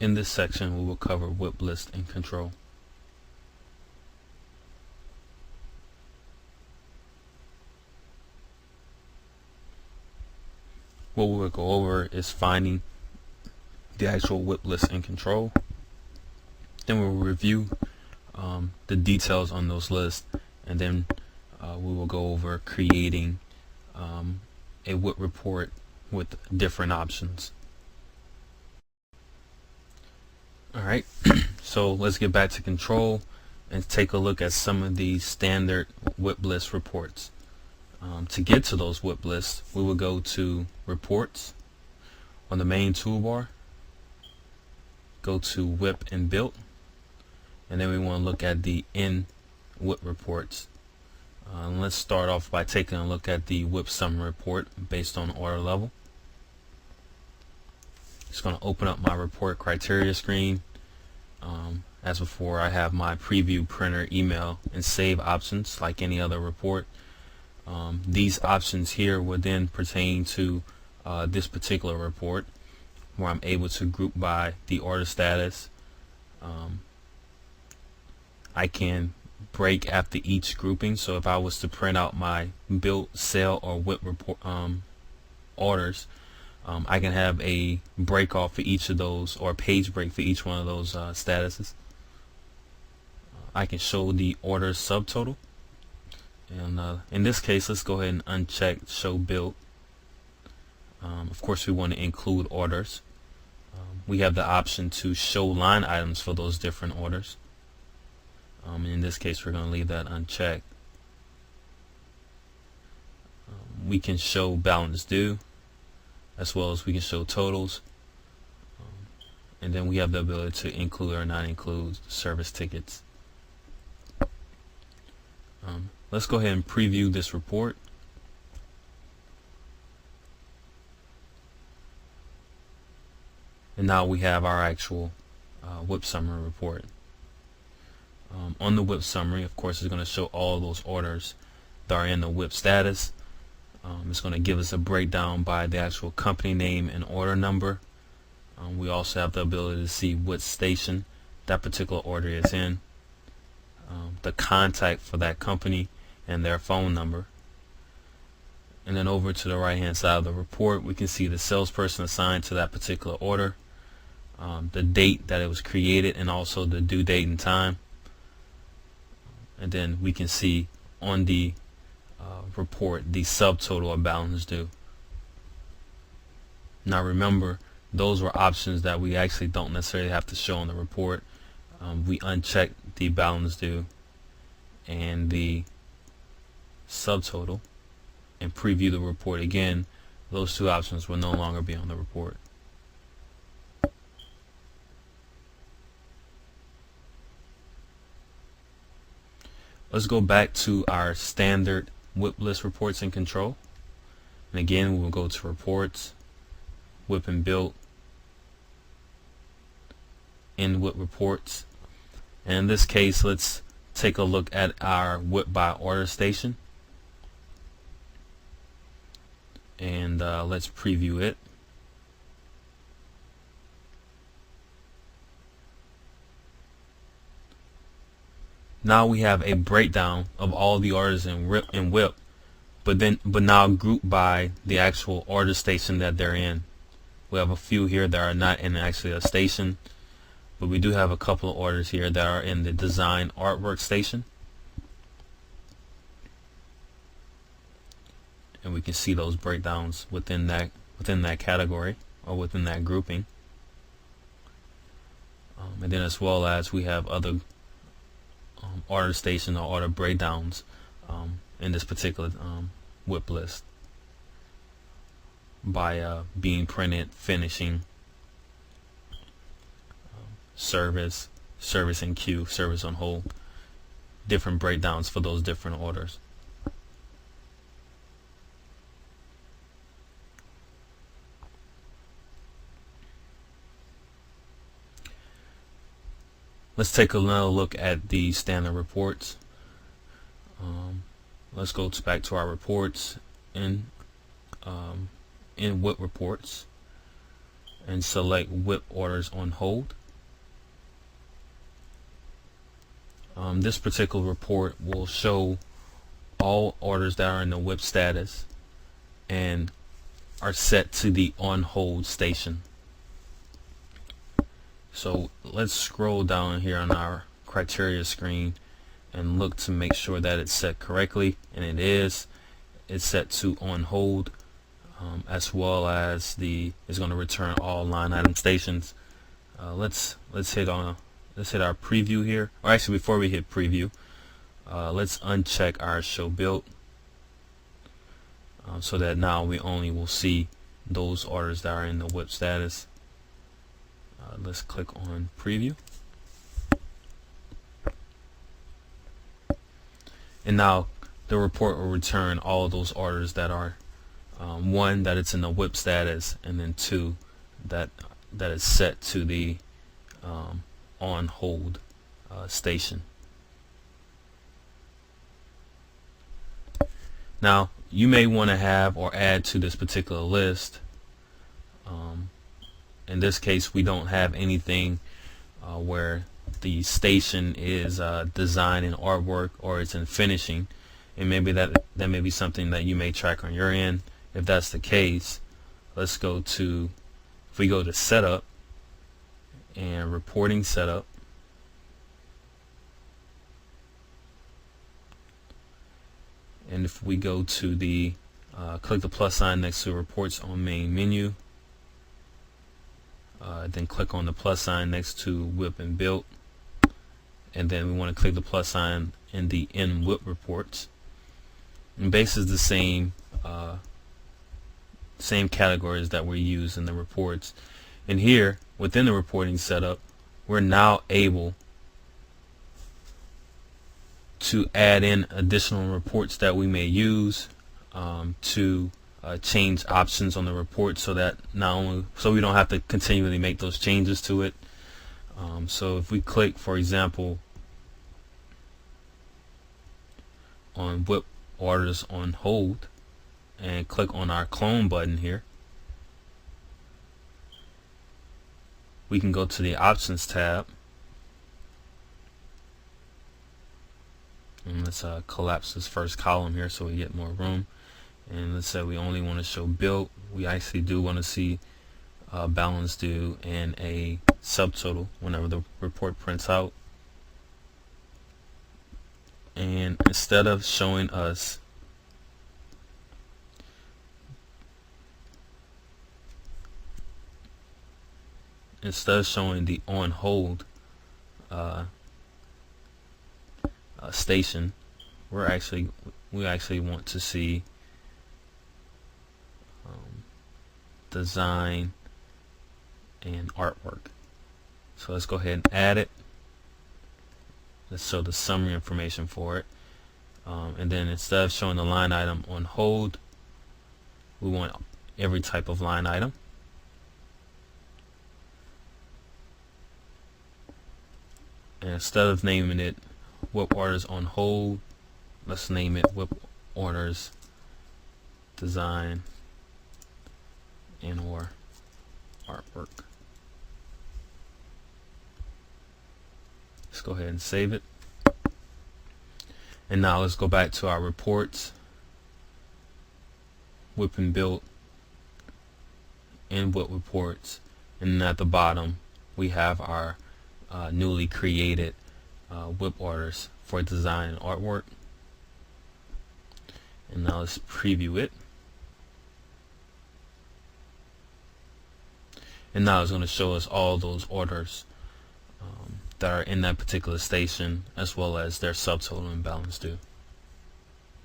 In this section, we will cover WIP list and control. What we will go over is finding the actual WIP list and control. Then we'll review the details on those lists, and then we will go over creating a WIP report with different options. Alright, so let's get back to control and take a look at some of the standard WIP list reports. To get to those WIP lists, we will go to Reports on the main toolbar, go to WIP and Built, and then we want to look at the in WIP reports. Let's start off by taking a look at the WIP summary report based on order level. Just going to open up my report criteria screen. As before, I have my preview, printer, email, and save options like any other report. These options here would then pertain to this particular report, where I'm able to group by the order status. I can break after each grouping, so if I was to print out my built, sale, or WIP report orders, I can have a break off for each of those, or a page break for each one of those statuses. I can show the order subtotal, and in this case, let's go ahead and uncheck show build. Of course, we want to include orders. We have the option to show line items for those different orders. In this case, we're going to leave that unchecked. We can show balance due, as well as we can show totals, and then we have the ability to include or not include service tickets. Let's go ahead and preview this report. And now we have our actual WIP summary report. On the WIP summary, of course, it's going to show all those orders that are in the WIP status. It's going to give us a breakdown by the actual company name and order number. We also have the ability to see what station that particular order is in, the contact for that company, and their phone number. And then over to the right hand side of the report, we can see the salesperson assigned to that particular order, the date that it was created, and also the due date and time. And then we can see on the report the subtotal of balance due. Now remember, those were options that we actually don't necessarily have to show on the report. We uncheck the balance due and the subtotal and preview the report again. Those two options will no longer be on the report. Let's go back to our standard WIP list reports and control. And again, we will go to Reports, WIP and Built, in WIP reports. And in this case, let's take a look at our WIP by order station. And let's preview it. Now we have a breakdown of all the orders in WIP, but now grouped by the actual order station that they're in. We have a few here that are not in actually a station, but we do have a couple of orders here that are in the design artwork station, and we can see those breakdowns within that category or within that grouping. And then as well as we have other order station or order breakdowns in this particular WIP list by being printed, finishing, service in queue, service on hold, different breakdowns for those different orders. Let's take another look at the standard reports. Let's go back to our reports in WIP reports, and select WIP orders on hold. This particular report will show all orders that are in the WIP status and are set to the on hold station. So let's scroll down here on our criteria screen and look to make sure that it's set correctly, and it is. It's set to on hold, as well as it's going to return all line item stations. Let's hit our preview here, or actually before we hit preview, let's uncheck our show build, so that now we only will see those orders that are in the WIP status. Let's click on preview, and now the report will return all of those orders that are one, that it's in the WIP status, and then two, that is set to the on hold station. Now you may want to have or add to this particular list. In this case, we don't have anything where the station is design and artwork, or it's in finishing, and maybe that may be something that you may track on your end. If that's the case, let's go to, if we go to setup and reporting setup, and if we go to the click the plus sign next to reports on main menu, then click on the plus sign next to WIP and built, and then we want to click the plus sign in the in WIP reports, and base is the same categories that we use in the reports. And here within the reporting setup, we're now able to add in additional reports that we may use to change options on the report, so that we don't have to continually make those changes to it. So if we click, for example, on WIP orders on hold and click on our clone button here, we can go to the options tab, and let's collapse this first column here so we get more room. And let's say we only want to show built. We actually do want to see balance due and a subtotal whenever the report prints out. And instead of showing us the on hold station, we actually want to see design and artwork. So let's go ahead and add it. Let's show the summary information for it, and then instead of showing the line item on hold, we want every type of line item. And instead of naming it WIP orders on hold, let's name it WIP orders design and or artwork. Let's go ahead and save it. And now let's go back to our reports, WIP and built, and WIP reports, and at the bottom we have our newly created WIP orders for design and artwork. And now let's preview it. And now it's going to show us all those orders that are in that particular station, as well as their subtotal and balance due.